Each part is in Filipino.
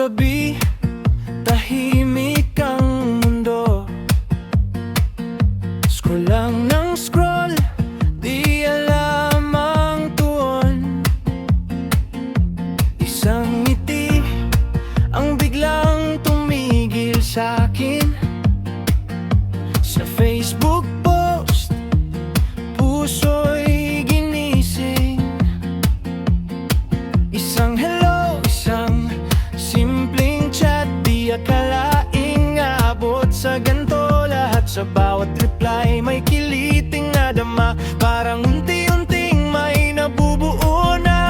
gabi, tahimik ang mundo. Scroll lang ng scroll, di alam ang tuon. Isang ngiti ang biglang tumigil sa'kin. Sa Facebook post, puso'y ginising. Isang hello, isang simpleng chat, di akalaing aabot sa ganito. Lahat sa bawat reply may kiliting nadama, parang unti-unting may nabubuo na.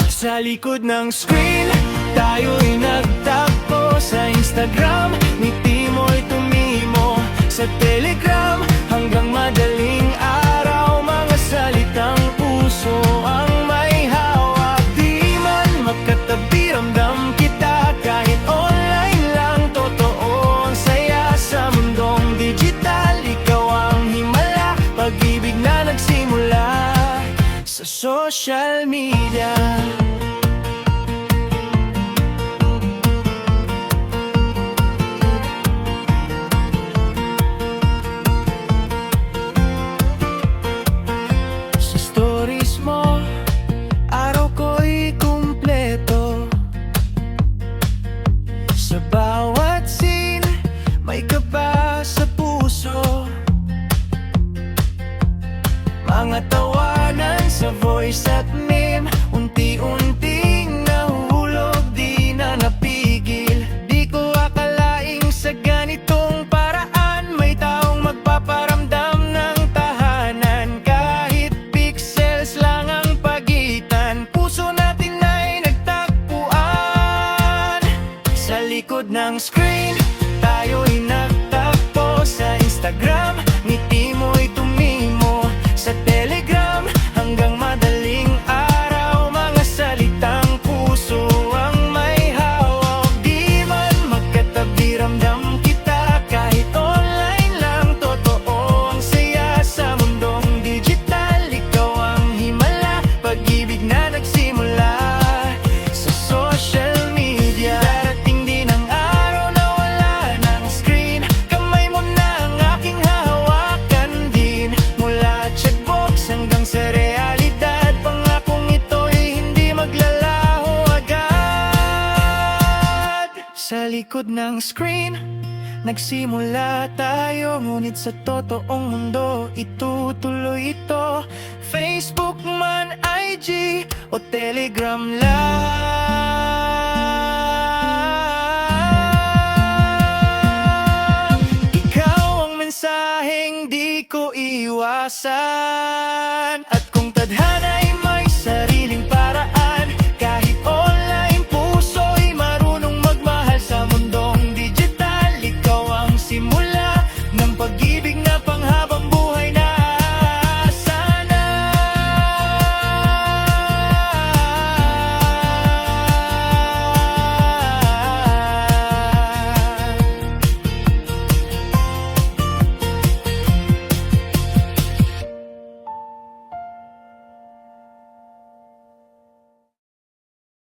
Sa likod ng screen, tayo'y nagtakbo. Sa Instagram, ngiti mo'y tumimo. Sa Telegram, hanggang madaling araw, mga salitang puso ang may hawak. Di man magkatabi, ramdam kita kahit online lang. Totoo ang saya sa mundong digital. Ikaw ang himala, pag-ibig na nagsimula sa social media. Sa bawat scene, may kaba sa puso. Mga tawanan sa voice at meme, unti-unting nahulog, di na napigil. Di ko akalaing sa ganitong paraan may taong magpaparamdam ng tahanan. Kahit pixels lang ang pagitan, puso natin ay nagtagpuan. Sa likod ng screen, tayo'y nagtakbo. Sa Instagram, ngiti mo'y tumimo. Sa Telegram, hanggang madaling araw, mga salitang puso ang may hawak. Di man magkatabi, ramdam kita kahit online lang. Totoo ang saya sa mundong digital. Ikaw ang himala, pag-ibig na nagsimula sa social media. Darating din ang araw na wala ng screen, kamay mo na ang aking hahawakan din. Mula chatbox hanggang sa realidad, pangakong ito'y hindi maglalaho agad. Sa likod ng screen, nagsimula tayo, ngunit sa totoong mundo itutuloy ito. Facebook man, IG o Telegram lang.